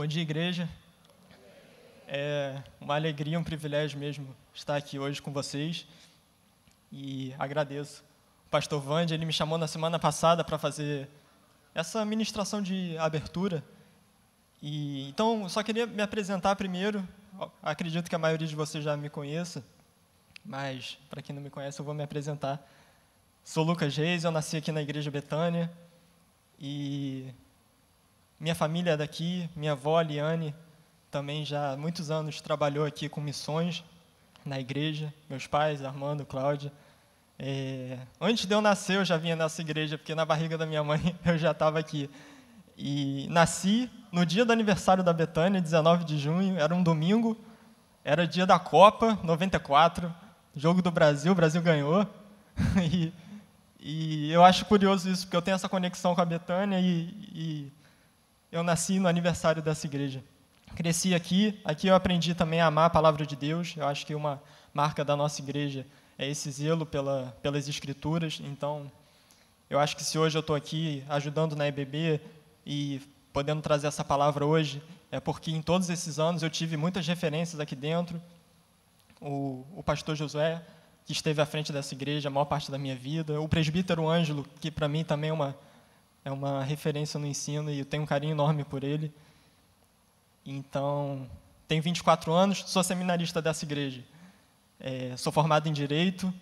Bom dia, igreja. É uma alegria, um privilégio mesmo estar aqui hoje com vocês e agradeço. O pastor Vande, ele me chamou na semana passada para fazer essa ministração de abertura. Então, eu só queria me apresentar primeiro. Acredito que a maioria de vocês já me conheça, mas para quem não me conhece, eu vou me apresentar. Sou Lucas Reis, eu nasci aqui na Igreja Betânia e minha família é daqui, minha avó, Liane, também já há muitos anos trabalhou aqui com missões na igreja, meus pais, Armando, Cláudia. Antes de eu nascer, eu já vinha nessa igreja, porque na barriga da minha mãe eu já estava aqui. E nasci no dia do aniversário da Betânia, 19 de junho, era um domingo, era dia da Copa, 94, jogo do Brasil, o Brasil ganhou. E eu acho curioso isso, porque eu tenho essa conexão com a Betânia e eu nasci no aniversário dessa igreja. Cresci aqui eu aprendi também a amar a palavra de Deus. Eu acho que uma marca da nossa igreja é esse zelo pelas Escrituras. Então, eu acho que se hoje eu estou aqui ajudando na EBB e podendo trazer essa palavra hoje, é porque em todos esses anos eu tive muitas referências aqui dentro. O pastor Josué, que esteve à frente dessa igreja a maior parte da minha vida. O presbítero Ângelo, que para mim também é uma referência no ensino e eu tenho um carinho enorme por ele. Então, tenho 24 anos, sou seminarista dessa igreja. Sou formado em Direito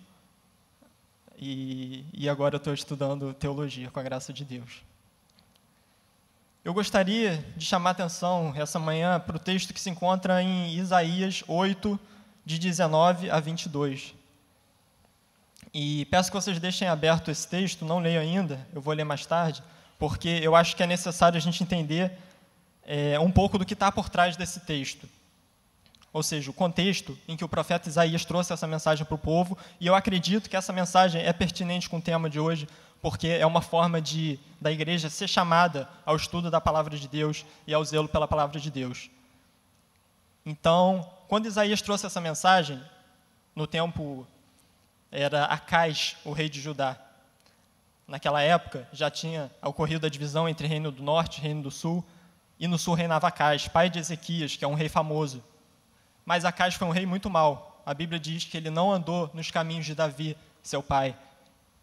e agora eu estou estudando Teologia, com a graça de Deus. Eu gostaria de chamar a atenção essa manhã para o texto que se encontra em Isaías 8, de 19 a 22. E peço que vocês deixem aberto esse texto, não leio ainda, eu vou ler mais tarde, porque eu acho que é necessário a gente entender um pouco do que está por trás desse texto. Ou seja, o contexto em que o profeta Isaías trouxe essa mensagem para o povo, e eu acredito que essa mensagem é pertinente com o tema de hoje, porque é uma forma da igreja ser chamada ao estudo da palavra de Deus e ao zelo pela palavra de Deus. Então, quando Isaías trouxe essa mensagem, no tempo era Acais, o rei de Judá. Naquela época, já tinha ocorrido a divisão entre Reino do Norte e Reino do Sul, e no sul reinava Acais, pai de Ezequias, que é um rei famoso. Mas Acais foi um rei muito mau. A Bíblia diz que ele não andou nos caminhos de Davi, seu pai.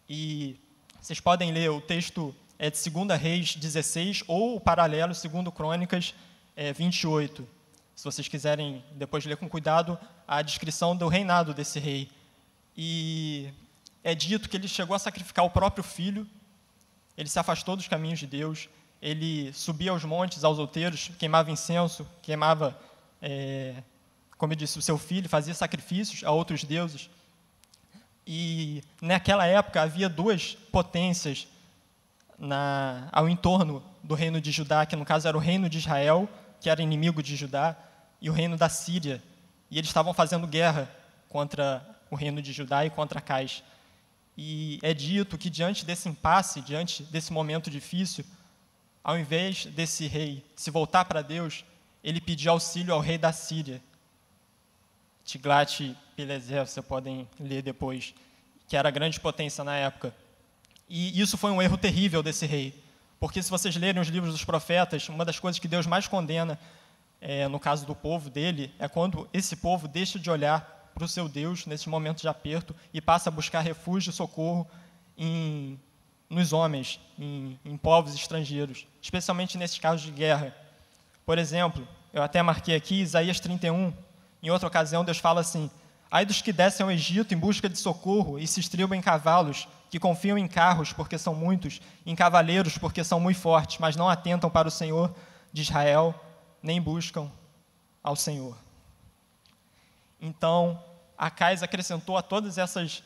E vocês podem ler, o texto é de 2 Reis 16, ou o paralelo, 2 Crônicas 28. Se vocês quiserem depois ler com cuidado a descrição do reinado desse rei. E é dito que ele chegou a sacrificar o próprio filho, ele se afastou dos caminhos de Deus, ele subia aos montes, aos outeiros, queimava incenso, queimava, como eu disse, o seu filho, fazia sacrifícios a outros deuses. E naquela época havia duas potências ao entorno do reino de Judá, que no caso era o reino de Israel, que era inimigo de Judá, e o reino da Síria. E eles estavam fazendo guerra contra o reino de Judá e contra Acais. E é dito que diante desse impasse, diante desse momento difícil, ao invés desse rei se voltar para Deus, ele pediu auxílio ao rei da Síria, Tiglat-Pileser, vocês podem ler depois, que era a grande potência na época. E isso foi um erro terrível desse rei, porque se vocês lerem os livros dos profetas, uma das coisas que Deus mais condena, no caso do povo dele, é quando esse povo deixa de olhar para o seu Deus nesse momento de aperto e passa a buscar refúgio e socorro nos homens, em povos estrangeiros, especialmente nesses casos de guerra. Por exemplo, eu até marquei aqui Isaías 31, em outra ocasião Deus fala assim: ai dos que descem ao Egito em busca de socorro e se estribam em cavalos, que confiam em carros porque são muitos, em cavaleiros porque são muito fortes, mas não atentam para o Senhor de Israel, nem buscam ao Senhor. Então, Acais acrescentou a todas essas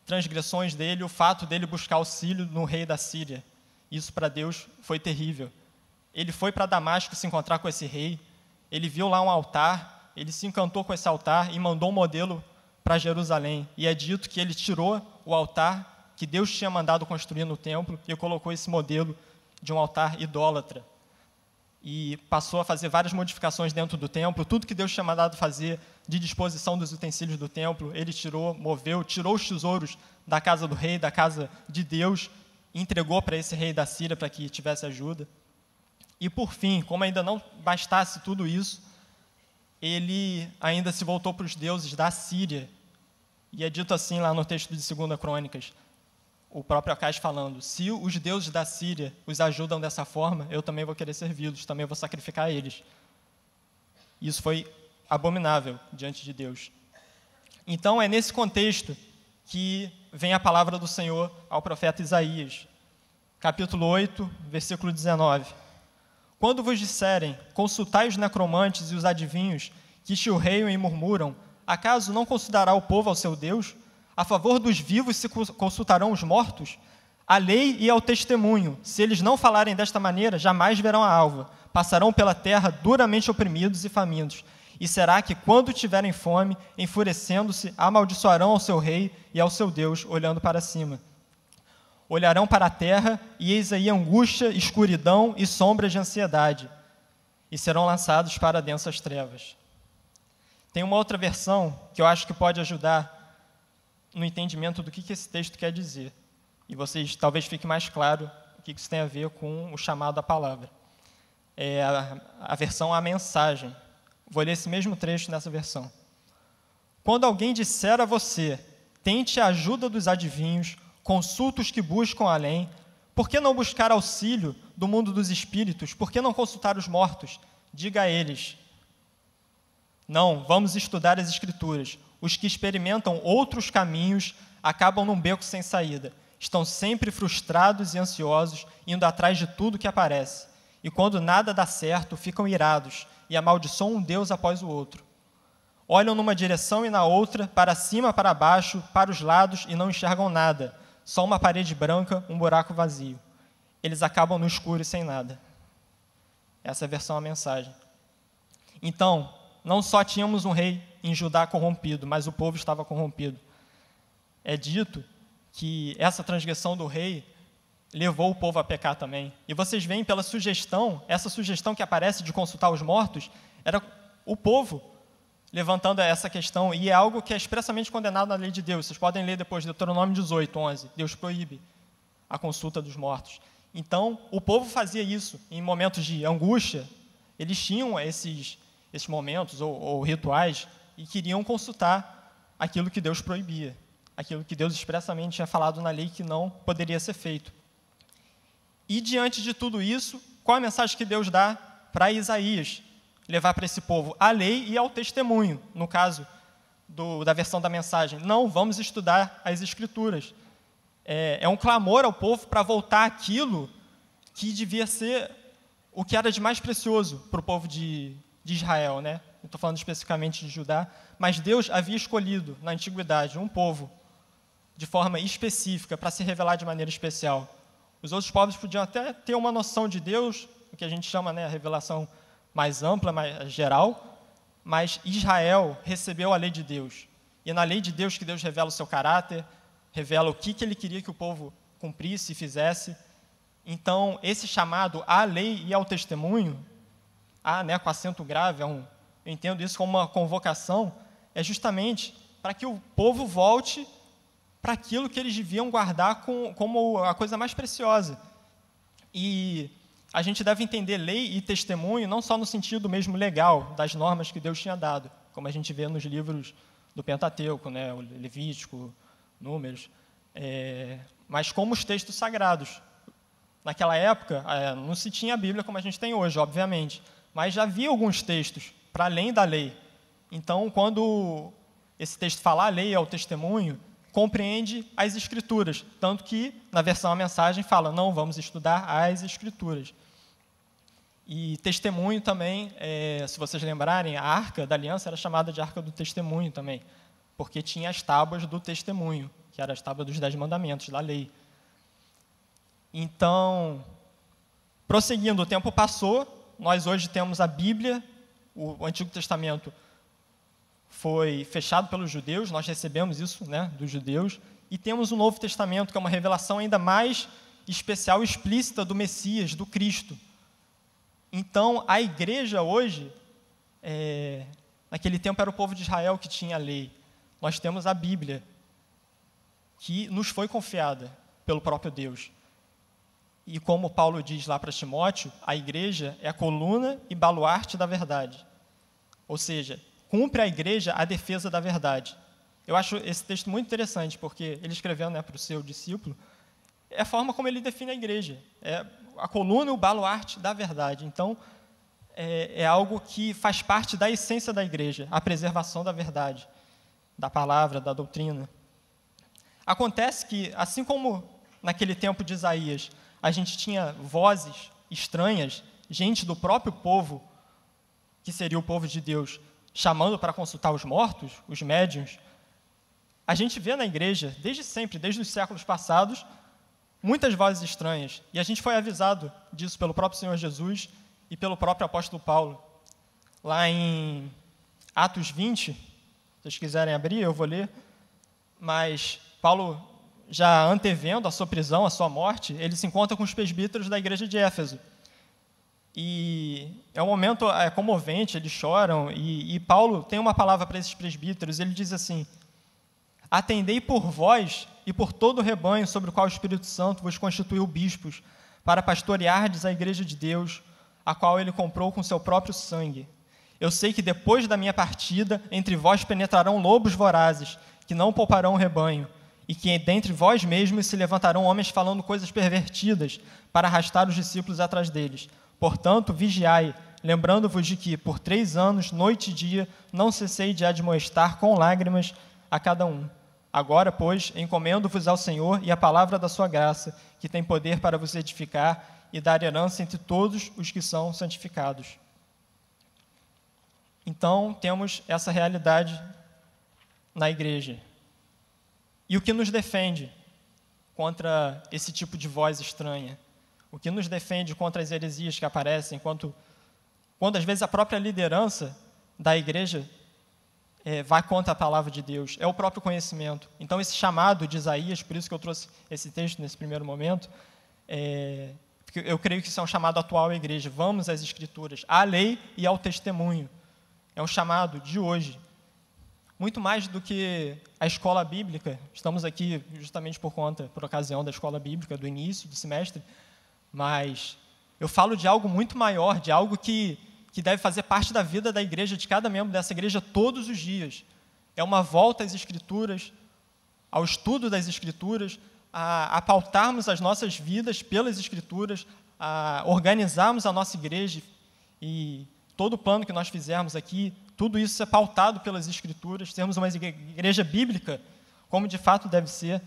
transgressões dele o fato dele buscar auxílio no rei da Síria. Isso para Deus foi terrível. Ele foi para Damasco se encontrar com esse rei, ele viu lá um altar, ele se encantou com esse altar e mandou um modelo para Jerusalém. E é dito que ele tirou o altar que Deus tinha mandado construir no templo e colocou esse modelo de um altar idólatra. E passou a fazer várias modificações dentro do templo. Tudo que Deus tinha mandado fazer de disposição dos utensílios do templo, ele tirou, moveu, tirou os tesouros da casa do rei, da casa de Deus, e entregou para esse rei da Síria para que tivesse ajuda. E por fim, como ainda não bastasse tudo isso, ele ainda se voltou para os deuses da Síria. E é dito assim lá no texto de 2 Crônicas, o próprio Acais falando: se os deuses da Síria os ajudam dessa forma, eu também vou querer servi-los, também vou sacrificar eles. Isso foi abominável diante de Deus. Então, é nesse contexto que vem a palavra do Senhor ao profeta Isaías, capítulo 8, versículo 19. Quando vos disserem, consultai os necromantes e os adivinhos, que chilreiam e murmuram, acaso não consultará o povo ao seu Deus? A favor dos vivos se consultarão os mortos? A lei e ao testemunho, se eles não falarem desta maneira, jamais verão a alva. Passarão pela terra duramente oprimidos e famintos. E será que, quando tiverem fome, enfurecendo-se, amaldiçoarão ao seu rei e ao seu Deus, olhando para cima. Olharão para a terra, e eis aí angústia, escuridão e sombras de ansiedade, e serão lançados para densas trevas. Tem uma outra versão que eu acho que pode ajudar no entendimento do que esse texto quer dizer. E vocês talvez fique mais claro o que isso tem a ver com o chamado à palavra. É a versão A Mensagem. Vou ler esse mesmo trecho nessa versão. Quando alguém disser a você, tente a ajuda dos adivinhos, consulta os que buscam além, por que não buscar auxílio do mundo dos espíritos? Por que não consultar os mortos? Diga a eles: não, vamos estudar as Escrituras. Os que experimentam outros caminhos acabam num beco sem saída. Estão sempre frustrados e ansiosos, indo atrás de tudo que aparece. E quando nada dá certo, ficam irados e amaldiçoam um Deus após o outro. Olham numa direção e na outra, para cima, para baixo, para os lados e não enxergam nada. Só uma parede branca, um buraco vazio. Eles acabam no escuro e sem nada. Essa é a versão A Mensagem. Então, não só tínhamos um rei em Judá corrompido, mas o povo estava corrompido. É dito que essa transgressão do rei levou o povo a pecar também. E vocês veem pela sugestão, essa sugestão que aparece de consultar os mortos, era o povo levantando essa questão, e é algo que é expressamente condenado na lei de Deus. Vocês podem ler depois, Deuteronômio 18, 11. Deus proíbe a consulta dos mortos. Então, o povo fazia isso em momentos de angústia. Eles tinham esses momentos ou rituais e queriam consultar aquilo que Deus proibia, aquilo que Deus expressamente tinha falado na lei que não poderia ser feito. E, diante de tudo isso, qual a mensagem que Deus dá para Isaías? Levar para esse povo a lei e ao testemunho, no caso da versão da mensagem. Não, vamos estudar as Escrituras. É um clamor ao povo para voltar àquilo que devia ser o que era de mais precioso para o povo de Israel, né? Não estou falando especificamente de Judá, mas Deus havia escolhido, na antiguidade, um povo de forma específica para se revelar de maneira especial. Os outros povos podiam até ter uma noção de Deus, o que a gente chama, né, a revelação mais ampla, mais geral, mas Israel recebeu a lei de Deus. E é na lei de Deus que Deus revela o seu caráter, revela o que ele queria que o povo cumprisse e fizesse. Então, esse chamado à lei e ao testemunho, né, com acento grave, eu entendo isso como uma convocação, é justamente para que o povo volte para aquilo que eles deviam guardar como a coisa mais preciosa. E a gente deve entender lei e testemunho não só no sentido mesmo legal, das normas que Deus tinha dado, como a gente vê nos livros do Pentateuco, né, o Levítico, Números, mas como os textos sagrados. Naquela época, não se tinha a Bíblia como a gente tem hoje, obviamente, mas já havia alguns textos para além da lei. Então, quando esse texto fala a lei ao testemunho, compreende as Escrituras, tanto que, na versão A Mensagem, fala, não, vamos estudar as Escrituras. E testemunho também, se vocês lembrarem, a Arca da Aliança era chamada de Arca do Testemunho também, porque tinha as tábuas do testemunho, que eram as tábuas dos 10 mandamentos, da lei. Então, prosseguindo, o tempo passou, nós hoje temos a Bíblia, o Antigo Testamento foi fechado pelos judeus, nós recebemos isso, né, dos judeus, e temos o Novo Testamento, que é uma revelação ainda mais especial e explícita do Messias, do Cristo. Então, a igreja hoje, naquele tempo era o povo de Israel que tinha a lei. Nós temos a Bíblia, que nos foi confiada pelo próprio Deus. E como Paulo diz lá para Timóteo, a igreja é a coluna e baluarte da verdade. Ou seja, cumpre a igreja a defesa da verdade. Eu acho esse texto muito interessante, porque ele escrevendo para o seu discípulo, é a forma como ele define a igreja. É a coluna e o baluarte da verdade. Então, é algo que faz parte da essência da igreja, a preservação da verdade, da palavra, da doutrina. Acontece que, assim como naquele tempo de Isaías, a gente tinha vozes estranhas, gente do próprio povo, que seria o povo de Deus, chamando para consultar os mortos, os médiuns, a gente vê na igreja, desde sempre, desde os séculos passados, muitas vozes estranhas. E a gente foi avisado disso pelo próprio Senhor Jesus e pelo próprio apóstolo Paulo. Lá em Atos 20, se vocês quiserem abrir, eu vou ler, mas Paulo, já antevendo a sua prisão, a sua morte, ele se encontra com os presbíteros da igreja de Éfeso. E é um momento comovente, eles choram, e Paulo tem uma palavra para esses presbíteros, ele diz assim: atendei por vós e por todo o rebanho sobre o qual o Espírito Santo vos constituiu bispos, para pastoreardes a igreja de Deus, a qual ele comprou com seu próprio sangue. Eu sei que depois da minha partida, entre vós penetrarão lobos vorazes, que não pouparão o rebanho, e que dentre vós mesmos se levantarão homens falando coisas pervertidas, para arrastar os discípulos atrás deles. Portanto, vigiai, lembrando-vos de que, por 3 anos, noite e dia, não cessei de admoestar com lágrimas a cada um. Agora, pois, encomendo-vos ao Senhor e à palavra da sua graça, que tem poder para vos edificar e dar herança entre todos os que são santificados. Então, temos essa realidade na igreja. E o que nos defende contra esse tipo de voz estranha? O que nos defende contra as heresias que aparecem, quando às vezes a própria liderança da igreja vai contra a palavra de Deus? É o próprio conhecimento. Então, esse chamado de Isaías, por isso que eu trouxe esse texto nesse primeiro momento, porque eu creio que isso é um chamado atual à igreja. Vamos às Escrituras, à lei e ao testemunho. É um chamado de hoje. Muito mais do que a escola bíblica. Estamos aqui justamente por ocasião da escola bíblica, do início do semestre, mas eu falo de algo muito maior, de algo que deve fazer parte da vida da igreja, de cada membro dessa igreja, todos os dias. É uma volta às Escrituras, ao estudo das Escrituras, a pautarmos as nossas vidas pelas Escrituras, a organizarmos a nossa igreja, e todo o plano que nós fizermos aqui, tudo isso é pautado pelas Escrituras, termos uma igreja bíblica, como de fato deve ser.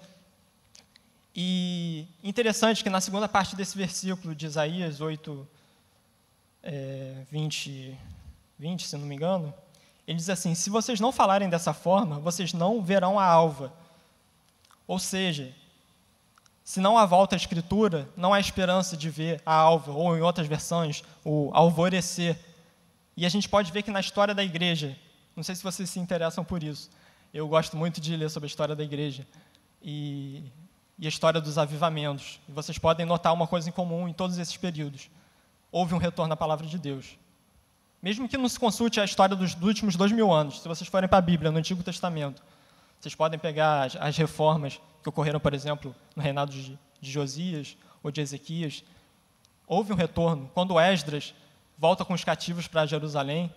E interessante que na segunda parte desse versículo de Isaías 8, 20, se não me engano, ele diz assim: se vocês não falarem dessa forma, vocês não verão a alva. Ou seja, se não há volta à Escritura, não há esperança de ver a alva, ou em outras versões, o alvorecer. E a gente pode ver que na história da igreja, não sei se vocês se interessam por isso, eu gosto muito de ler sobre a história da igreja e a história dos avivamentos. E vocês podem notar uma coisa em comum em todos esses períodos: houve um retorno à palavra de Deus. Mesmo que não se consulte a história dos últimos 2000 anos, se vocês forem para a Bíblia, no Antigo Testamento, vocês podem pegar as reformas que ocorreram, por exemplo, no reinado de Josias ou de Ezequias. Houve um retorno. Quando Esdras volta com os cativos para Jerusalém,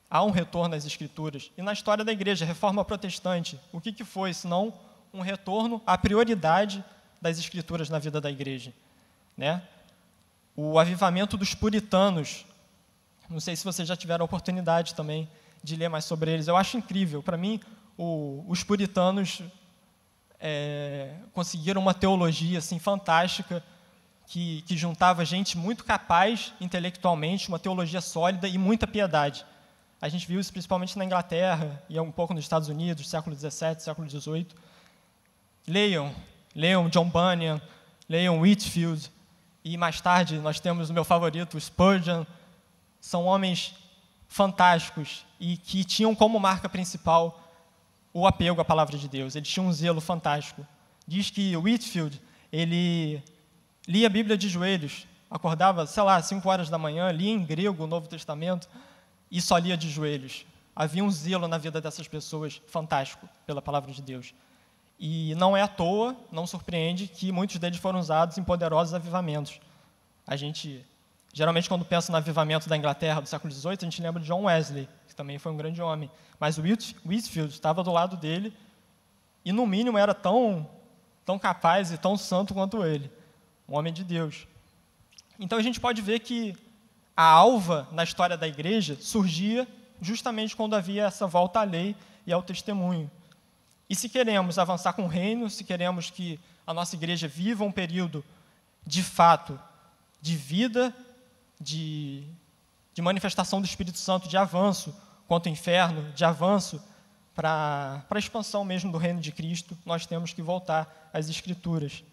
há um retorno às Escrituras. E na história da igreja, a reforma protestante, o que foi, senão um retorno à prioridade das Escrituras na vida da igreja, né? O avivamento dos puritanos, não sei se vocês já tiveram a oportunidade também de ler mais sobre eles, eu acho incrível. Para mim, os puritanos conseguiram uma teologia assim, fantástica, que juntava gente muito capaz intelectualmente, uma teologia sólida e muita piedade. A gente viu isso principalmente na Inglaterra e um pouco nos Estados Unidos, século XVII, século XVIII. Leiam John Bunyan, leiam Whitefield, e mais tarde nós temos o meu favorito, Spurgeon. São homens fantásticos e que tinham como marca principal o apego à palavra de Deus. Eles tinham um zelo fantástico. Diz que Whitefield, ele lia a Bíblia de joelhos, acordava, 5 horas da manhã, lia em grego o Novo Testamento e só lia de joelhos. Havia um zelo na vida dessas pessoas fantástico pela palavra de Deus. E não é à toa, não surpreende, que muitos deles foram usados em poderosos avivamentos. A gente, geralmente, quando pensa no avivamento da Inglaterra do século XVIII, a gente lembra de John Wesley, que também foi um grande homem. Mas o Whitefield estava do lado dele e, no mínimo, era tão capaz e tão santo quanto ele, um homem de Deus. Então, a gente pode ver que a alva na história da igreja surgia justamente quando havia essa volta à lei e ao testemunho. E se queremos avançar com o reino, se queremos que a nossa igreja viva um período, de fato, de vida, de manifestação do Espírito Santo, de avanço contra o inferno, de avanço para a expansão mesmo do reino de Cristo, nós temos que voltar às Escrituras.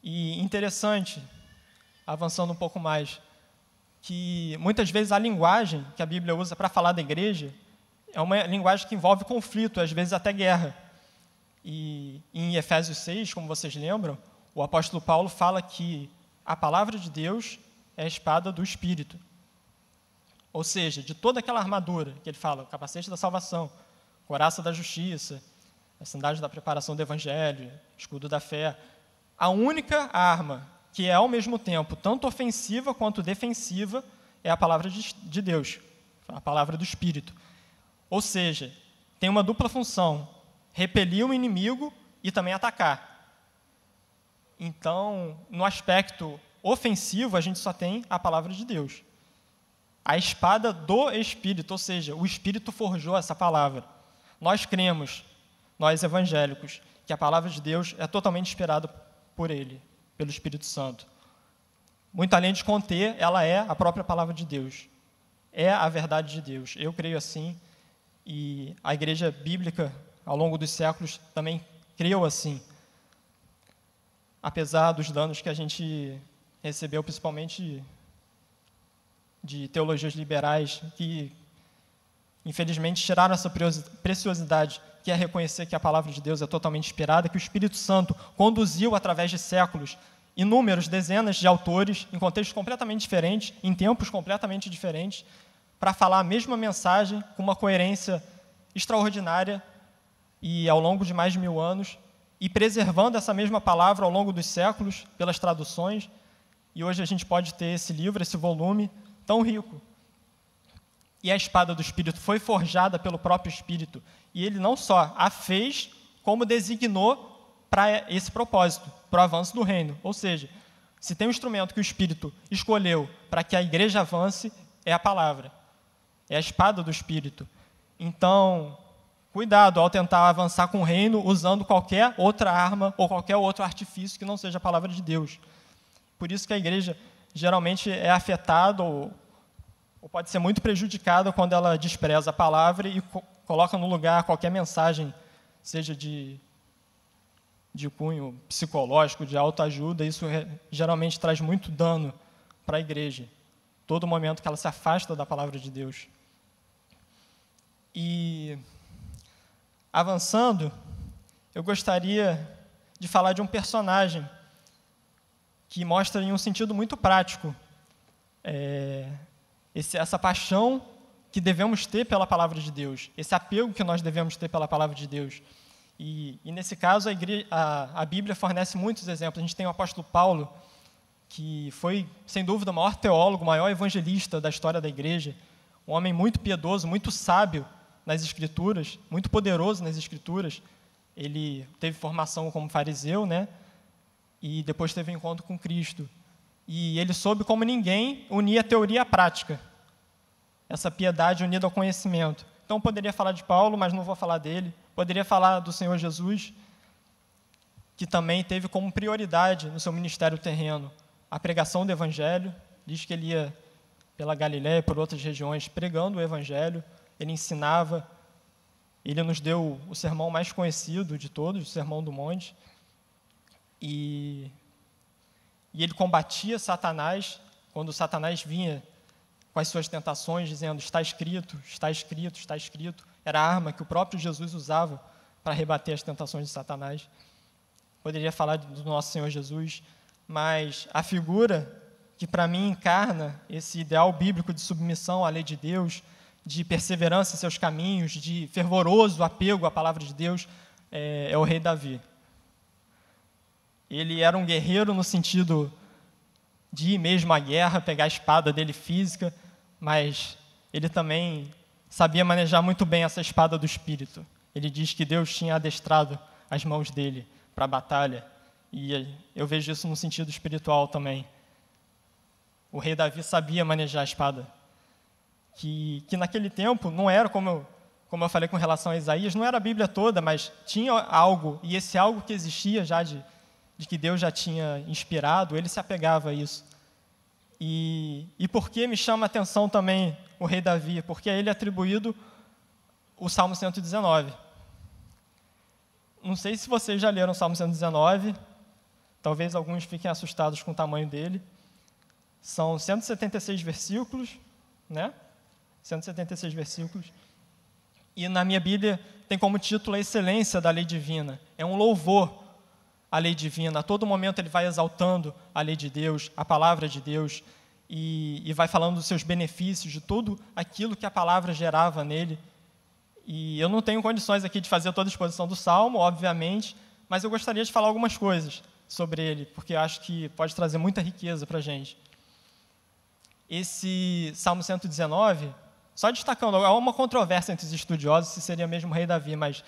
E interessante, avançando um pouco mais, que muitas vezes a linguagem que a Bíblia usa para falar da igreja é uma linguagem que envolve conflito, às vezes até guerra. E em Efésios 6, como vocês lembram, o apóstolo Paulo fala que a palavra de Deus é a espada do Espírito. Ou seja, de toda aquela armadura que ele fala, o capacete da salvação, couraça da justiça, a sandália da preparação do evangelho, escudo da fé, a única arma que é, ao mesmo tempo, tanto ofensiva quanto defensiva, é a palavra de Deus, a palavra do Espírito. Ou seja, tem uma dupla função, repelir o inimigo e também atacar. Então, no aspecto ofensivo, a gente só tem a palavra de Deus. A espada do Espírito, ou seja, o Espírito forjou essa palavra. Nós cremos, nós evangélicos, que a palavra de Deus é totalmente inspirada por Ele, pelo Espírito Santo. Muito além de conter, ela é a própria palavra de Deus. É a verdade de Deus. Eu creio assim, e a igreja bíblica, ao longo dos séculos, também creu assim. Apesar dos danos que a gente recebeu, principalmente de teologias liberais, que, infelizmente, tiraram essa preciosidade, que é reconhecer que a palavra de Deus é totalmente inspirada, que o Espírito Santo conduziu, através de séculos, inúmeros, dezenas de autores, em contextos completamente diferentes, em tempos completamente diferentes, para falar a mesma mensagem com uma coerência extraordinária e ao longo de mais de 1000 anos, e preservando essa mesma palavra ao longo dos séculos, pelas traduções, e hoje a gente pode ter esse livro, esse volume tão rico. E a espada do Espírito foi forjada pelo próprio Espírito, e ele não só a fez, como designou para esse propósito, para o avanço do reino. Ou seja, se tem um instrumento que o Espírito escolheu para que a igreja avance, é a palavra, é a espada do Espírito. Então, cuidado ao tentar avançar com o reino usando qualquer outra arma ou qualquer outro artifício que não seja a palavra de Deus. Por isso que a igreja geralmente é afetada ou pode ser muito prejudicada quando ela despreza a palavra e coloca no lugar qualquer mensagem, seja de cunho psicológico, de autoajuda. Isso geralmente traz muito dano para a igreja, todo momento que ela se afasta da palavra de Deus. E, avançando, eu gostaria de falar de um personagem que mostra em um sentido muito prático essa paixão que devemos ter pela palavra de Deus, esse apego que nós devemos ter pela palavra de Deus. E nesse caso, a Bíblia fornece muitos exemplos. A gente tem o apóstolo Paulo, que foi, sem dúvida, o maior teólogo, o maior evangelista da história da igreja, um homem muito piedoso, muito sábio nas Escrituras, muito poderoso nas Escrituras. Ele teve formação como fariseu, né? E depois teve um encontro com Cristo. E ele soube, como ninguém, unir a teoria à prática, essa piedade unida ao conhecimento. Então, eu poderia falar de Paulo, mas não vou falar dele. Poderia falar do Senhor Jesus, que também teve como prioridade no seu ministério terreno a pregação do Evangelho. Diz que ele ia pela Galiléia e por outras regiões pregando o Evangelho. Ele ensinava. Ele nos deu o sermão mais conhecido de todos, o Sermão do Monte. E ele combatia Satanás quando Satanás vinha com as suas tentações, dizendo: está escrito, está escrito, está escrito. Era a arma que o próprio Jesus usava para rebater as tentações de Satanás. Poderia falar do nosso Senhor Jesus, mas a figura que para mim encarna esse ideal bíblico de submissão à lei de Deus, de perseverança em seus caminhos, de fervoroso apego à palavra de Deus, é o rei Davi. Ele era um guerreiro no sentido de ir mesmo à guerra, pegar a espada dele física, mas ele também sabia manejar muito bem essa espada do Espírito. Ele diz que Deus tinha adestrado as mãos dele para a batalha, e eu vejo isso no sentido espiritual também. O rei Davi sabia manejar a espada, que naquele tempo não era, como eu falei com relação a Isaías, não era a Bíblia toda, mas tinha algo, e esse algo que existia já de que Deus já tinha inspirado, ele se apegava a isso. E por que me chama a atenção também o rei Davi? Porque a ele é atribuído o Salmo 119. Não sei se vocês já leram o Salmo 119, talvez alguns fiquem assustados com o tamanho dele. São 176 versículos, né? 176 versículos. E na minha Bíblia tem como título a excelência da lei divina. É um louvor à lei divina. A todo momento ele vai exaltando a lei de Deus, a palavra de Deus, e vai falando dos seus benefícios, de tudo aquilo que a palavra gerava nele. E eu não tenho condições aqui de fazer toda a exposição do Salmo, obviamente, mas eu gostaria de falar algumas coisas sobre ele, porque eu acho que pode trazer muita riqueza para a gente. Esse Salmo 119, só destacando, há uma controvérsia entre os estudiosos se seria mesmo o rei Davi, mas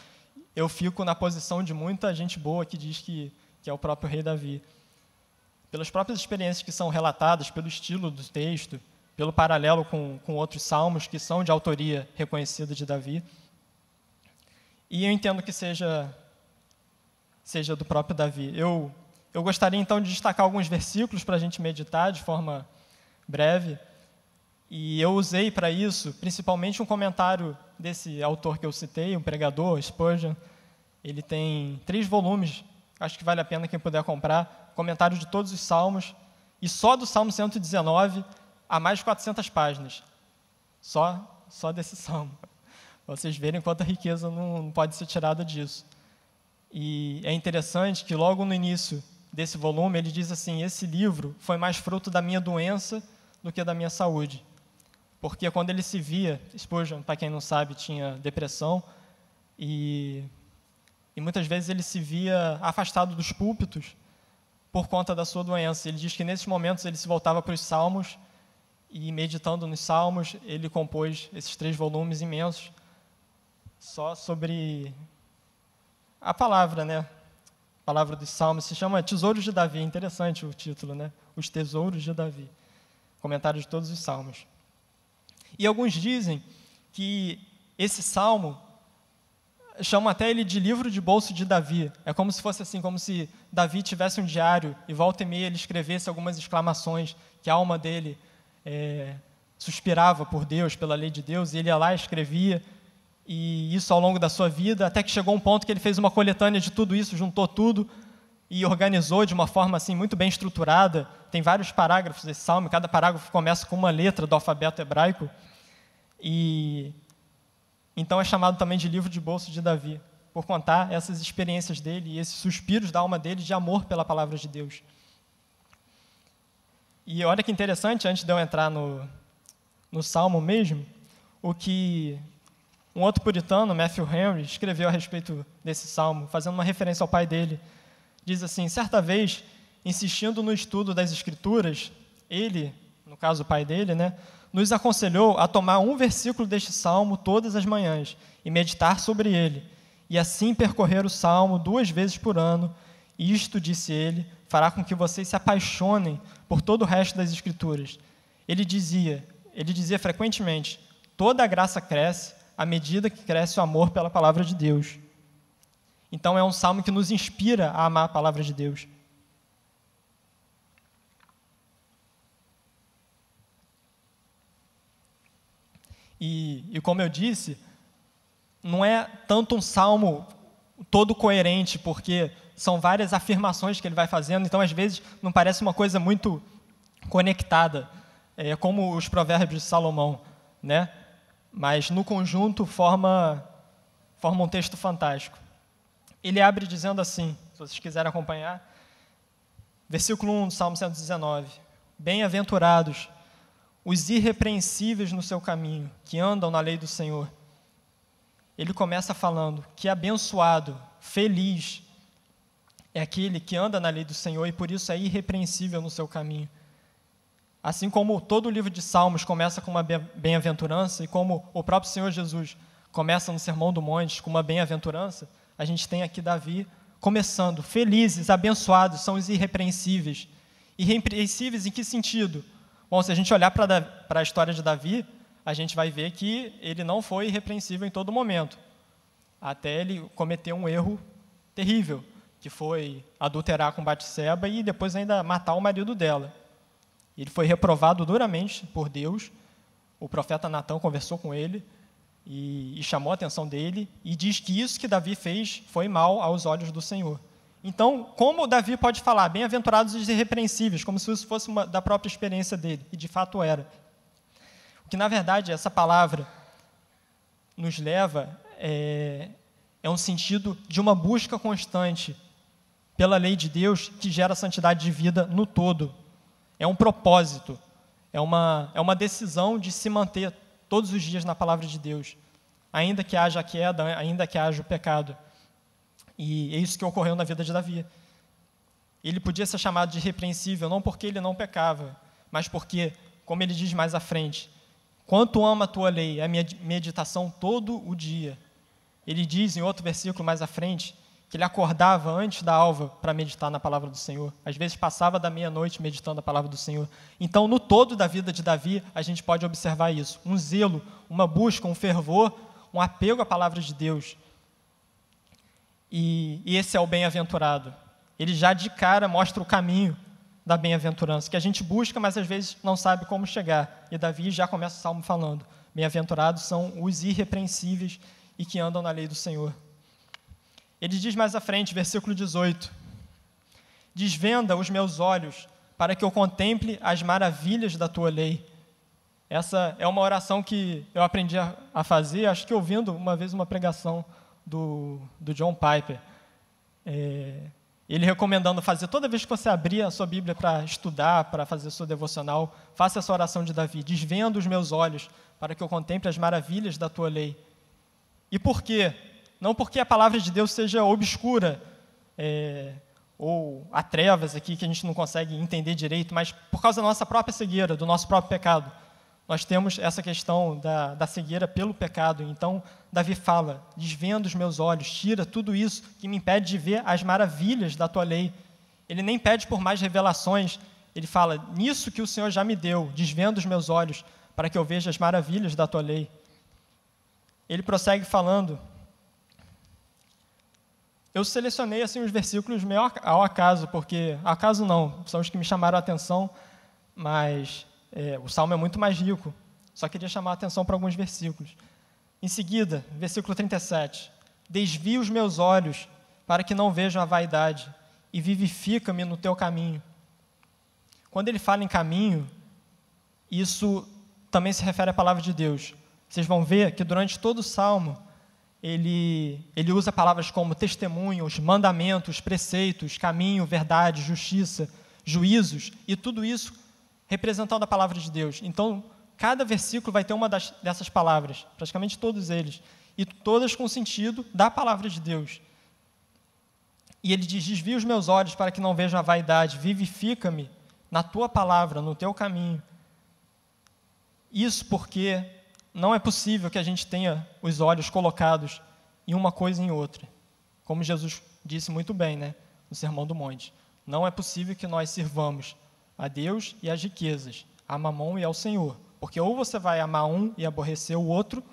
eu fico na posição de muita gente boa que diz que é o próprio rei Davi. Pelas próprias experiências que são relatadas, pelo estilo do texto, pelo paralelo com outros salmos que são de autoria reconhecida de Davi. E eu entendo que seja do próprio Davi. Eu gostaria, então, de destacar alguns versículos para a gente meditar de forma breve. E eu usei para isso, principalmente, um comentário desse autor que eu citei, um pregador, Spurgeon. Ele tem 3 volumes, acho que vale a pena quem puder comprar, comentários de todos os salmos, e só do Salmo 119 há mais de 400 páginas. Só desse salmo. Para vocês verem quanta riqueza não pode ser tirada disso. E é interessante que logo no início desse volume ele diz assim: esse livro foi mais fruto da minha doença do que da minha saúde. Porque quando ele se via, Spurgeon, para quem não sabe, tinha depressão, e muitas vezes ele se via afastado dos púlpitos por conta da sua doença. Ele diz que nesses momentos ele se voltava para os salmos, e meditando nos salmos, ele compôs esses 3 volumes imensos, só sobre a palavra, né? A palavra dos salmos. Se chama Tesouros de Davi, interessante o título, né? Os Tesouros de Davi. Comentário de todos os salmos. E alguns dizem que esse salmo, chamam até ele de livro de bolso de Davi. É como se fosse assim, como se Davi tivesse um diário e volta e meia ele escrevesse algumas exclamações que a alma dele suspirava por Deus, pela lei de Deus, e ele ia lá e escrevia, e isso ao longo da sua vida, até que chegou um ponto que ele fez uma coletânea de tudo isso, juntou tudo e organizou de uma forma assim muito bem estruturada. Tem vários parágrafos desse salmo, cada parágrafo começa com uma letra do alfabeto hebraico, e então é chamado também de livro de bolso de Davi, por contar essas experiências dele e esses suspiros da alma dele de amor pela palavra de Deus. E olha que interessante, antes de eu entrar no salmo mesmo, o que um outro puritano, Matthew Henry, escreveu a respeito desse salmo, fazendo uma referência ao pai dele. Diz assim: certa vez, insistindo no estudo das Escrituras, ele, no caso o pai dele, né, nos aconselhou a tomar um versículo deste salmo todas as manhãs e meditar sobre ele, e assim percorrer o salmo 2 vezes por ano. E isto, disse ele, fará com que vocês se apaixonem por todo o resto das Escrituras. Ele dizia frequentemente: toda a graça cresce à medida que cresce o amor pela palavra de Deus. Então é um salmo que nos inspira a amar a palavra de Deus. E como eu disse, não é tanto um salmo todo coerente, porque são várias afirmações que ele vai fazendo, então às vezes não parece uma coisa muito conectada, como os provérbios de Salomão, né? Mas no conjunto forma um texto fantástico. Ele abre dizendo assim, se vocês quiserem acompanhar, versículo 1 do Salmo 119: bem-aventurados os irrepreensíveis no seu caminho, que andam na lei do Senhor. ele começa falando que abençoado, feliz, é aquele que anda na lei do Senhor e por isso é irrepreensível no seu caminho. Assim como todo o livro de Salmos começa com uma bem-aventurança e como o próprio Senhor Jesus começa no Sermão do Monte com uma bem-aventurança, a gente tem aqui Davi começando, felizes, abençoados, são os irrepreensíveis. Irrepreensíveis em que sentido? Bom, se a gente olhar para a história de Davi, a gente vai ver que ele não foi irrepreensível em todo momento, até ele cometer um erro terrível, que foi adulterar com Batseba e depois ainda matar o marido dela. Ele foi reprovado duramente por Deus, o profeta Natã conversou com ele e chamou a atenção dele e diz que isso que Davi fez foi mal aos olhos do Senhor. Então, como Davi pode falar, bem-aventurados os irrepreensíveis, como se isso fosse da própria experiência dele, e de fato era. O que, na verdade, essa palavra nos leva é um sentido de uma busca constante pela lei de Deus que gera santidade de vida no todo. É um propósito, é uma decisão de se manter todos os dias na palavra de Deus, ainda que haja a queda, ainda que haja o pecado. E é isso que ocorreu na vida de Davi. Ele podia ser chamado de irrepreensível, não porque ele não pecava, mas porque, como ele diz mais à frente, quanto amo a tua lei, é a minha meditação todo o dia. Ele diz em outro versículo mais à frente, que ele acordava antes da alva para meditar na palavra do Senhor. Às vezes passava da meia-noite meditando a palavra do Senhor. Então, no todo da vida de Davi, a gente pode observar isso. Um zelo, uma busca, um fervor, um apego à palavra de Deus. E esse é o bem-aventurado. Ele já de cara mostra o caminho da bem-aventurança, que a gente busca, mas às vezes não sabe como chegar. E Davi já começa o salmo falando, bem-aventurados são os irrepreensíveis e que andam na lei do Senhor. Ele diz mais à frente, versículo 18, desvenda os meus olhos para que eu contemple as maravilhas da tua lei. Essa é uma oração que eu aprendi a fazer, acho que ouvindo uma vez uma pregação do John Piper. Ele recomendando fazer, toda vez que você abrir a sua Bíblia para estudar, para fazer sua devocional, faça essa oração de Davi, desvenda os meus olhos para que eu contemple as maravilhas da tua lei. E por quê? Não porque a palavra de Deus seja obscura, ou há trevas aqui que a gente não consegue entender direito, mas por causa da nossa própria cegueira, do nosso próprio pecado. Nós temos essa questão da cegueira pelo pecado. Então, Davi fala, desvenda os meus olhos, tira tudo isso que me impede de ver as maravilhas da tua lei. Ele nem pede por mais revelações, ele fala, nisso que o Senhor já me deu, desvenda os meus olhos, para que eu veja as maravilhas da tua lei. Ele prossegue falando, eu selecionei assim, os versículos meio ao acaso, porque, acaso não, são os que me chamaram a atenção, mas o Salmo é muito mais rico, só queria chamar a atenção para alguns versículos. Em seguida, versículo 37, desvia os meus olhos para que não vejam a vaidade e vivifica-me no teu caminho. Quando ele fala em caminho, isso também se refere à palavra de Deus. Vocês vão ver que durante todo o Salmo, ele usa palavras como testemunhos, mandamentos, preceitos, caminho, verdade, justiça, juízos, e tudo isso representando a palavra de Deus. Então, cada versículo vai ter uma dessas palavras, praticamente todos eles, e todas com sentido da palavra de Deus. E ele diz, desvia os meus olhos para que não vejam a vaidade, vivifica-me na tua palavra, no teu caminho. Isso porque não é possível que a gente tenha os olhos colocados em uma coisa e em outra. Como Jesus disse muito bem, no Sermão do Monte. Não é possível que nós sirvamos a Deus e às riquezas, a Mamon e ao Senhor. Porque ou você vai amar um e aborrecer o outro,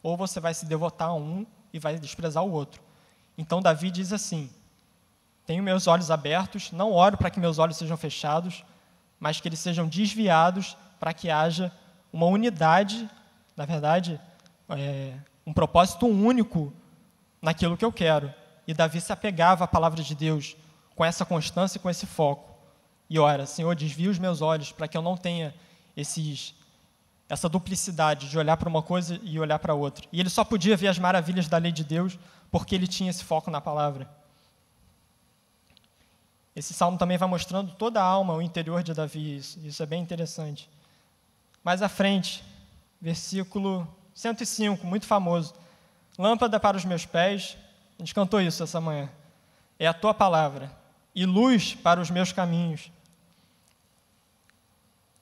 ou você vai se devotar a um e vai desprezar o outro. Então Davi diz assim, tenho meus olhos abertos, não oro para que meus olhos sejam fechados, mas que eles sejam desviados para que haja uma unidade, na verdade, um propósito único naquilo que eu quero. E Davi se apegava à palavra de Deus com essa constância e com esse foco. E ora, Senhor, desvia os meus olhos para que eu não tenha essa duplicidade de olhar para uma coisa e olhar para outra. E ele só podia ver as maravilhas da lei de Deus porque ele tinha esse foco na palavra. Esse salmo também vai mostrando toda a alma, o interior de Davi. Isso é bem interessante. Mais à frente, versículo 105, muito famoso. lâmpada para os meus pés, a gente cantou isso essa manhã, é a tua palavra, e luz para os meus caminhos.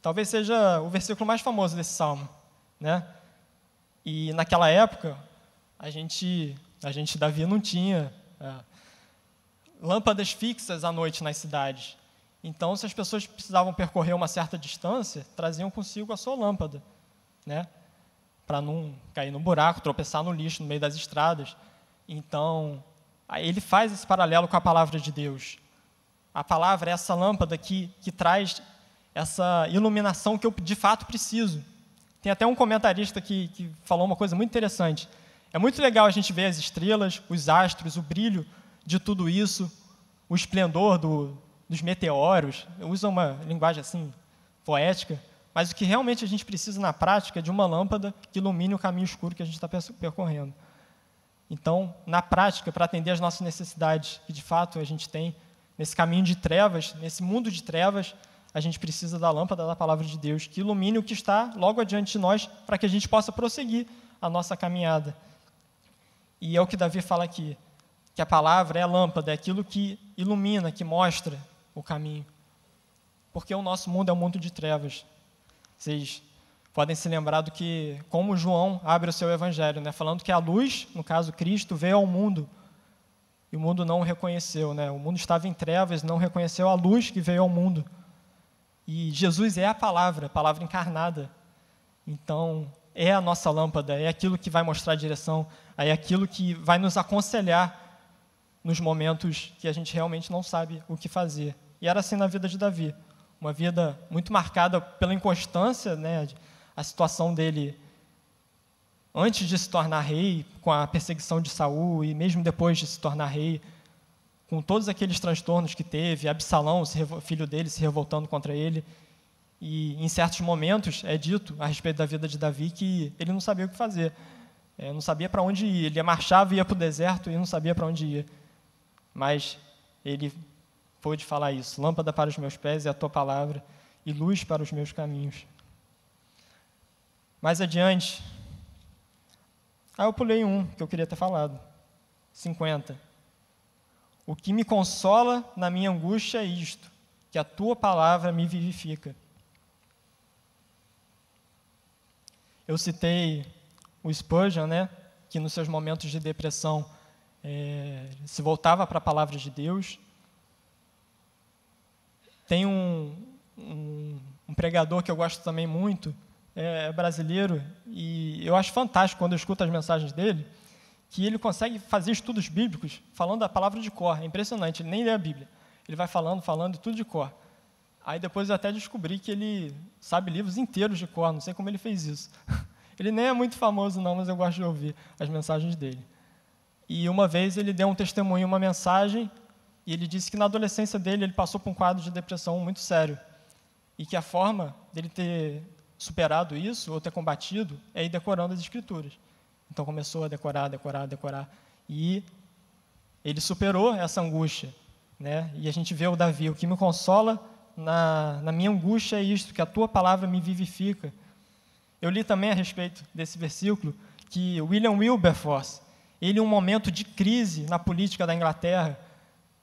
Talvez seja o versículo mais famoso desse salmo, né? E naquela época, Davi não tinha lâmpadas fixas à noite nas cidades. Então, se as pessoas precisavam percorrer uma certa distância, traziam consigo a sua lâmpada, né? Para não cair no buraco, tropeçar no lixo no meio das estradas. Então, ele faz esse paralelo com a palavra de Deus. A palavra é essa lâmpada que traz essa iluminação que eu, de fato, preciso. Tem até um comentarista que falou uma coisa muito interessante. É muito legal a gente ver as estrelas, os astros, o brilho de tudo isso, o esplendor dos meteoros. Usa uma linguagem assim, poética, mas o que realmente a gente precisa na prática é de uma lâmpada que ilumine o caminho escuro que a gente está percorrendo. Então, na prática, para atender as nossas necessidades, que de fato a gente tem, nesse caminho de trevas, nesse mundo de trevas, a gente precisa da lâmpada da palavra de Deus, que ilumine o que está logo adiante de nós, para que a gente possa prosseguir a nossa caminhada. E é o que Davi fala aqui, que a palavra é a lâmpada, é aquilo que ilumina, que mostra o caminho. Porque o nosso mundo é um mundo de trevas. Vocês podem se lembrar do que, como João abre o seu evangelho, né? Falando que a luz, no caso Cristo, veio ao mundo, e o mundo não o reconheceu, né? O mundo estava em trevas, não reconheceu a luz que veio ao mundo. E Jesus é a palavra encarnada. Então, é a nossa lâmpada, é aquilo que vai mostrar a direção, é aquilo que vai nos aconselhar nos momentos que a gente realmente não sabe o que fazer. E era assim na vida de Davi, uma vida muito marcada pela inconstância, né, a situação dele antes de se tornar rei, com a perseguição de Saul, e mesmo depois de se tornar rei, com todos aqueles transtornos que teve, Absalão, filho dele, se revoltando contra ele. E em certos momentos é dito a respeito da vida de Davi que ele não sabia o que fazer, não sabia para onde ir. Ele marchava e ia para o deserto e não sabia para onde ir. Mas ele pôde falar isso: lâmpada para os meus pés é a tua palavra e luz para os meus caminhos. Mais adiante, eu pulei um que eu queria ter falado, 50. O que me consola na minha angústia é isto, que a tua palavra me vivifica. Eu citei o Spurgeon, né, que nos seus momentos de depressão se voltava para a palavra de Deus. Tem um pregador que eu gosto também muito, é brasileiro, e eu acho fantástico quando eu escuto as mensagens dele, que ele consegue fazer estudos bíblicos falando a palavra de cor. É impressionante, ele nem lê a Bíblia. Ele vai falando tudo de cor. Aí depois eu até descobri que ele sabe livros inteiros de cor, não sei como ele fez isso. Ele nem é muito famoso não, mas eu gosto de ouvir as mensagens dele. E uma vez ele deu um testemunho, uma mensagem, e ele disse que na adolescência dele ele passou por um quadro de depressão muito sério. E que a forma dele ter superado isso, ou ter combatido, é ir decorando as Escrituras. Então começou a decorar. E ele superou essa angústia, né? E a gente vê o Davi: o que me consola na minha angústia é isto, que a tua palavra me vivifica. Eu li também a respeito desse versículo que William Wilberforce, ele, em um momento de crise na política da Inglaterra,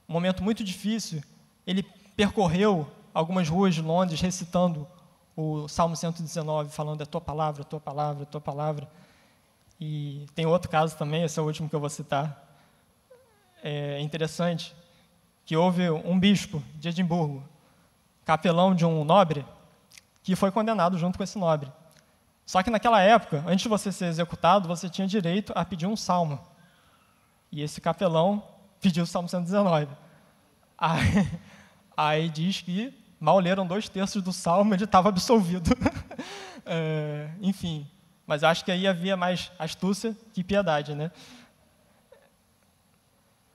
um momento muito difícil, ele percorreu algumas ruas de Londres recitando o Salmo 119, falando: a tua palavra, a tua palavra, a tua palavra. E tem outro caso também, esse é o último que eu vou citar. É interessante que houve um bispo de Edimburgo, capelão de um nobre, que foi condenado junto com esse nobre. Só que naquela época, antes de você ser executado, você tinha direito a pedir um salmo. E esse capelão pediu o Salmo 119. Aí diz que mal leram 2/3 do salmo, ele estava absolvido. Enfim, mas eu acho que aí havia mais astúcia que piedade, né?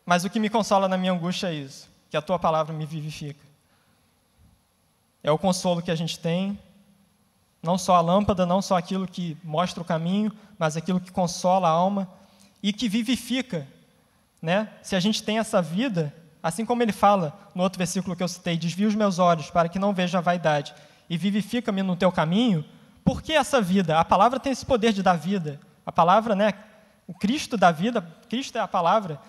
Mas o que me consola na minha angústia é isso, que a tua palavra me vivifica. É o consolo que a gente tem, não só a lâmpada, não só aquilo que mostra o caminho, mas aquilo que consola a alma e que vivifica, né? Se a gente tem essa vida, assim como ele fala no outro versículo que eu citei: desvia os meus olhos para que não veja a vaidade e vivifica-me no teu caminho. Por que essa vida? A palavra tem esse poder de dar vida. A palavra, né, o Cristo da vida, Cristo é a palavra,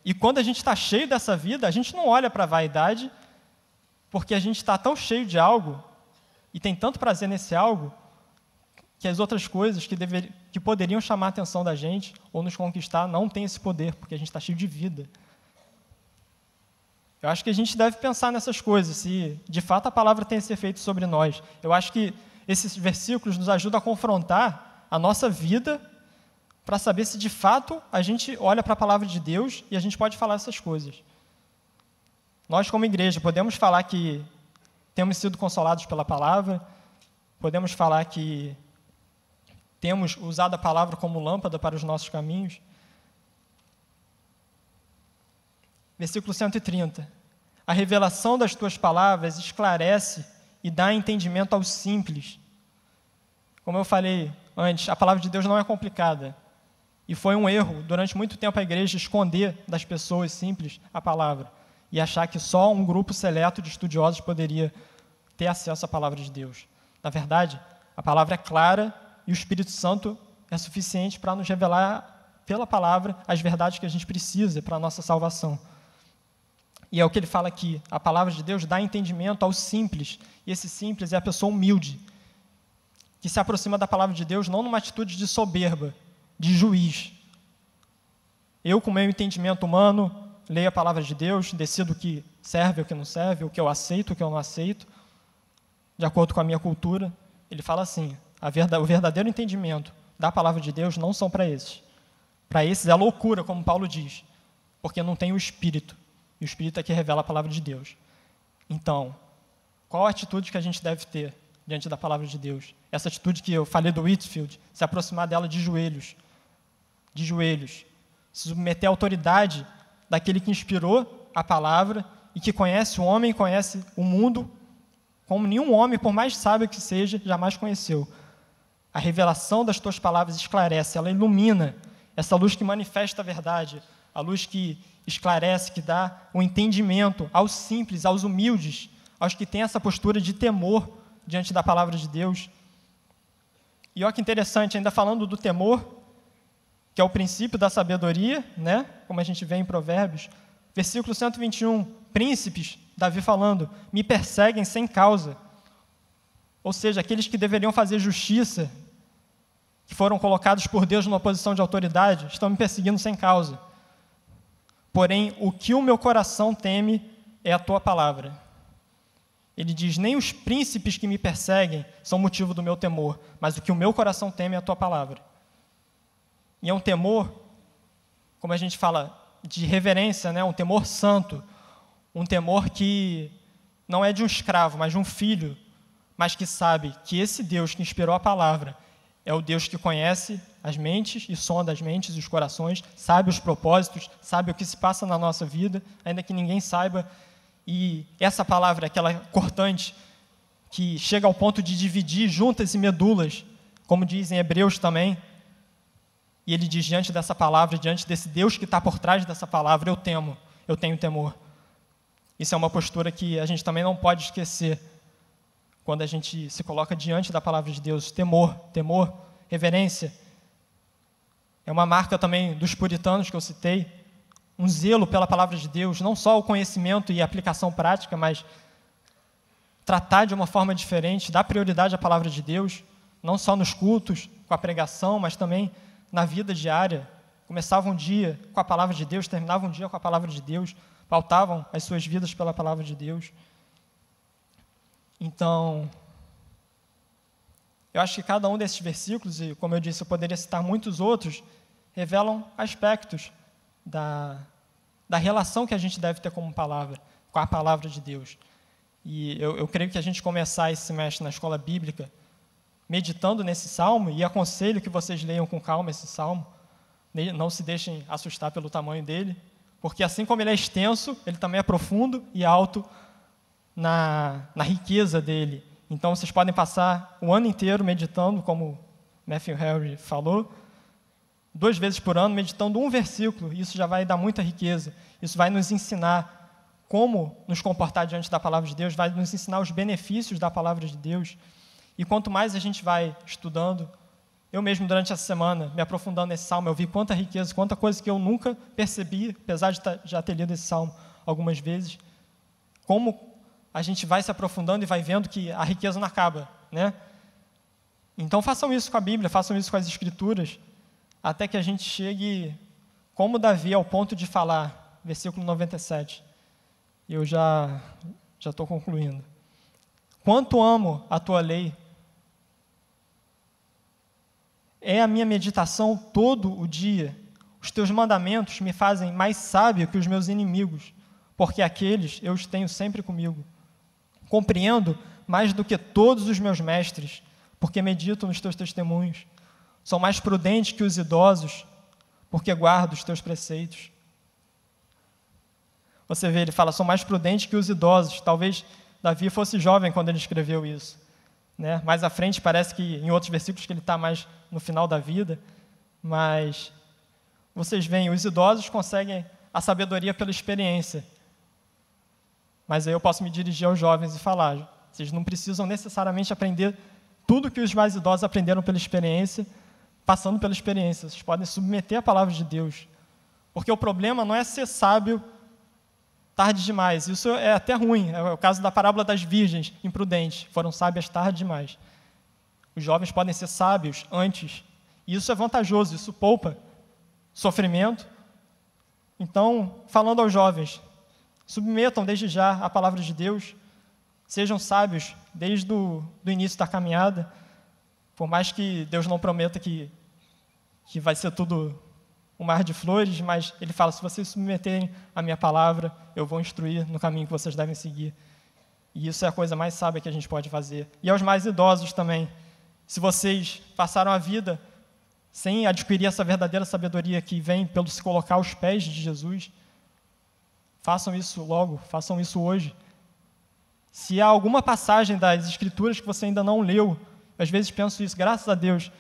e quando a gente está cheio dessa vida, a gente não olha para a vaidade, porque a gente está tão cheio de algo, e tem tanto prazer nesse algo, que as outras coisas que poderiam chamar a atenção da gente, ou nos conquistar, não têm esse poder, porque a gente está cheio de vida. Eu acho que a gente deve pensar nessas coisas, se de fato a palavra tem esse efeito sobre nós. Eu acho que esses versículos nos ajudam a confrontar a nossa vida para saber se de fato a gente olha para a palavra de Deus e a gente pode falar essas coisas. Nós, como igreja, podemos falar que temos sido consolados pela palavra, podemos falar que temos usado a palavra como lâmpada para os nossos caminhos. Versículo 130. A revelação das tuas palavras esclarece e dá entendimento aos simples. Como eu falei antes, a palavra de Deus não é complicada. E foi um erro, durante muito tempo, a igreja esconder das pessoas simples a palavra e achar que só um grupo seleto de estudiosos poderia ter acesso à palavra de Deus. Na verdade, a palavra é clara e o Espírito Santo é suficiente para nos revelar pela palavra as verdades que a gente precisa para a nossa salvação. E é o que ele fala aqui, a palavra de Deus dá entendimento aos simples, e esse simples é a pessoa humilde, que se aproxima da palavra de Deus não numa atitude de soberba, de juiz. Eu, com o meu entendimento humano, leio a palavra de Deus, decido o que serve, o que não serve, o que eu aceito, o que eu não aceito, de acordo com a minha cultura. Ele fala assim, o verdadeiro entendimento da palavra de Deus não são para esses. Para esses é loucura, como Paulo diz, porque não tem o Espírito. E o Espírito é que revela a palavra de Deus. Então, qual a atitude que a gente deve ter diante da palavra de Deus? Essa atitude que eu falei do Whitefield, se aproximar dela de joelhos, se submeter à autoridade daquele que inspirou a palavra e que conhece o homem, conhece o mundo, como nenhum homem, por mais sábio que seja, jamais conheceu. A revelação das tuas palavras esclarece, ela ilumina, essa luz que manifesta a verdade, a luz que esclarece, que dá o entendimento aos simples, aos humildes, aos que têm essa postura de temor diante da palavra de Deus. E olha que interessante, ainda falando do temor, que é o princípio da sabedoria, né? Como a gente vê em Provérbios, versículo 121, príncipes, Davi falando, me perseguem sem causa. Ou seja, aqueles que deveriam fazer justiça, que foram colocados por Deus numa posição de autoridade, estão me perseguindo sem causa. Porém, o que o meu coração teme é a tua palavra. Ele diz, nem os príncipes que me perseguem são motivo do meu temor, mas o que o meu coração teme é a tua palavra. E é um temor, como a gente fala, de reverência, né? Um temor santo, um temor que não é de um escravo, mas de um filho, mas que sabe que esse Deus que inspirou a palavra é o Deus que conhece as mentes e sonda as mentes e os corações, sabe os propósitos, sabe o que se passa na nossa vida, ainda que ninguém saiba. E essa palavra, aquela cortante, que chega ao ponto de dividir juntas e medulas, como diz em Hebreus também, e ele diz, diante dessa palavra, diante desse Deus que está por trás dessa palavra, eu tenho temor. Isso é uma postura que a gente também não pode esquecer, quando a gente se coloca diante da palavra de Deus. Temor, reverência. É uma marca também dos puritanos que eu citei, um zelo pela palavra de Deus, não só o conhecimento e a aplicação prática, mas tratar de uma forma diferente, dar prioridade à palavra de Deus, não só nos cultos, com a pregação, mas também na vida diária. Começavam um dia com a palavra de Deus, terminavam um dia com a palavra de Deus, pautavam as suas vidas pela palavra de Deus. Então, eu acho que cada um desses versículos, e como eu disse, eu poderia citar muitos outros, revelam aspectos da relação que a gente deve ter com a palavra de Deus. E eu creio que a gente começar esse semestre na escola bíblica meditando nesse salmo, e aconselho que vocês leiam com calma esse salmo, não se deixem assustar pelo tamanho dele, porque assim como ele é extenso, ele também é profundo e alto na riqueza dele. Então, vocês podem passar o ano inteiro meditando, como Matthew Henry falou, 2 vezes por ano, meditando um versículo, e isso já vai dar muita riqueza. Isso vai nos ensinar como nos comportar diante da palavra de Deus, vai nos ensinar os benefícios da palavra de Deus. E quanto mais a gente vai estudando eu mesmo, durante essa semana, me aprofundando nesse salmo, eu vi quanta riqueza, quanta coisa que eu nunca percebi, apesar de já ter lido esse salmo algumas vezes, como a gente vai se aprofundando e vai vendo que a riqueza não acaba, né? Então, façam isso com a Bíblia, façam isso com as Escrituras, até que a gente chegue, como Davi, ao ponto de falar, versículo 97. Eu já estou concluindo. Quanto amo a tua lei, é a minha meditação todo o dia. Os teus mandamentos me fazem mais sábio que os meus inimigos, porque aqueles eu os tenho sempre comigo. Compreendo mais do que todos os meus mestres, porque medito nos teus testemunhos. Sou mais prudente que os idosos, porque guardo os teus preceitos. Você vê, ele fala, sou mais prudente que os idosos. Talvez Davi fosse jovem quando ele escreveu isso, né? Mais à frente, parece que em outros versículos que ele está mais no final da vida, mas vocês veem, os idosos conseguem a sabedoria pela experiência, mas aí eu posso me dirigir aos jovens e falar, vocês não precisam necessariamente aprender tudo que os mais idosos aprenderam pela experiência, passando pela experiência, vocês podem submeter a palavra de Deus, porque o problema não é ser sábio tarde demais, isso é até ruim, é o caso da parábola das virgens imprudentes, foram sábias tarde demais. Os jovens podem ser sábios antes, e isso é vantajoso, isso poupa sofrimento. Então, falando aos jovens, submetam desde já a palavra de Deus, sejam sábios desde o início da caminhada, por mais que Deus não prometa que vai ser tudo um mar de flores, mas ele fala, se vocês submeterem a minha palavra, eu vou instruir no caminho que vocês devem seguir. E isso é a coisa mais sábia que a gente pode fazer. E aos mais idosos também, se vocês passaram a vida sem adquirir essa verdadeira sabedoria que vem pelo se colocar aos pés de Jesus, façam isso logo, façam isso hoje. Se há alguma passagem das Escrituras que você ainda não leu, às vezes penso isso, graças a Deus,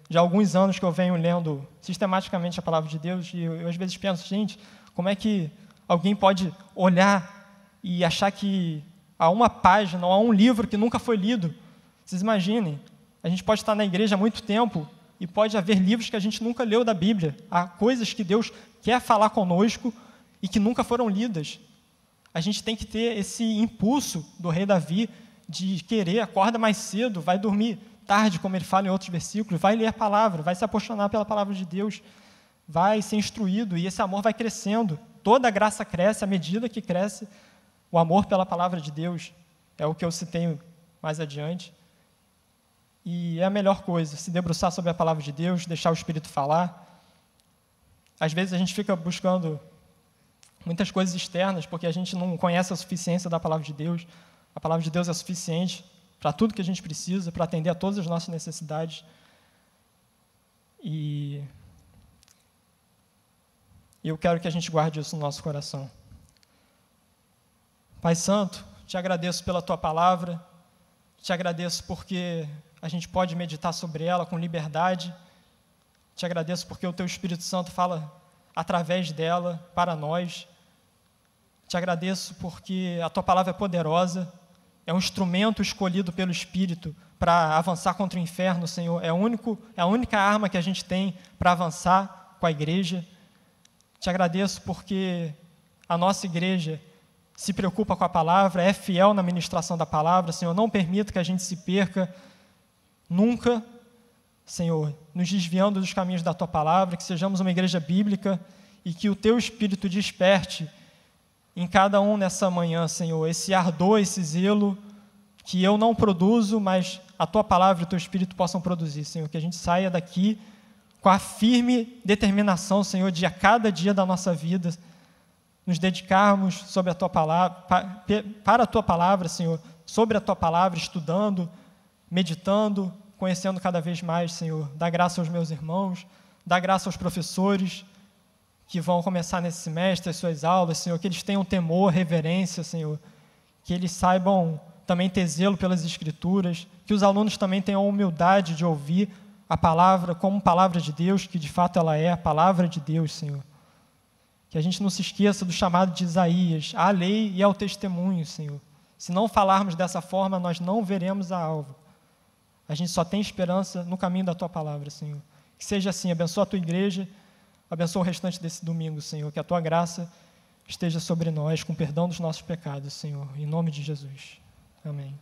já há alguns anos que eu venho lendo sistematicamente a palavra de Deus, e eu às vezes penso, gente, como é que alguém pode olhar e achar que há uma página, ou há um livro que nunca foi lido? Vocês imaginem, a gente pode estar na igreja há muito tempo e pode haver livros que a gente nunca leu da Bíblia. Há coisas que Deus quer falar conosco e que nunca foram lidas. A gente tem que ter esse impulso do rei Davi de querer, acorda mais cedo, vai dormir tarde, como ele fala em outros versículos, vai ler a palavra, vai se apaixonar pela palavra de Deus, vai ser instruído e esse amor vai crescendo. Toda a graça cresce à medida que cresce o amor pela palavra de Deus. É o que eu citei mais adiante. E é a melhor coisa, se debruçar sobre a palavra de Deus, deixar o Espírito falar. Às vezes a gente fica buscando muitas coisas externas, porque a gente não conhece a suficiência da palavra de Deus. A palavra de Deus é suficiente para tudo que a gente precisa, para atender a todas as nossas necessidades. E eu quero que a gente guarde isso no nosso coração. Pai Santo, te agradeço pela tua palavra, te agradeço porque a gente pode meditar sobre ela com liberdade, te agradeço porque o teu Espírito Santo fala através dela para nós, te agradeço porque a tua palavra é poderosa, é um instrumento escolhido pelo Espírito para avançar contra o inferno, Senhor, é a única arma que a gente tem para avançar com a igreja. Te agradeço porque a nossa igreja se preocupa com a palavra, é fiel na ministração da palavra, Senhor, não permita que a gente se perca nunca, Senhor, nos desviando dos caminhos da tua palavra, que sejamos uma igreja bíblica e que o teu Espírito desperte em cada um nessa manhã, Senhor, esse ardor, esse zelo que eu não produzo, mas a tua palavra e o teu Espírito possam produzir, Senhor, que a gente saia daqui com a firme determinação, Senhor, de a cada dia da nossa vida nos dedicarmos sobre a tua palavra, para a tua palavra, Senhor, sobre a tua palavra, estudando, meditando, conhecendo cada vez mais, Senhor. Dá graça aos meus irmãos, dá graça aos professores que vão começar nesse semestre as suas aulas, Senhor, que eles tenham temor, reverência, Senhor, que eles saibam também ter zelo pelas Escrituras, que os alunos também tenham a humildade de ouvir a palavra como palavra de Deus, que de fato ela é a palavra de Deus, Senhor. Que a gente não se esqueça do chamado de Isaías, à lei e ao testemunho, Senhor. Se não falarmos dessa forma, nós não veremos a alvo. A gente só tem esperança no caminho da Tua palavra, Senhor. Que seja assim, abençoa a Tua igreja, abençoa o restante desse domingo, Senhor. Que a Tua graça esteja sobre nós, com perdão dos nossos pecados, Senhor. Em nome de Jesus. Amém.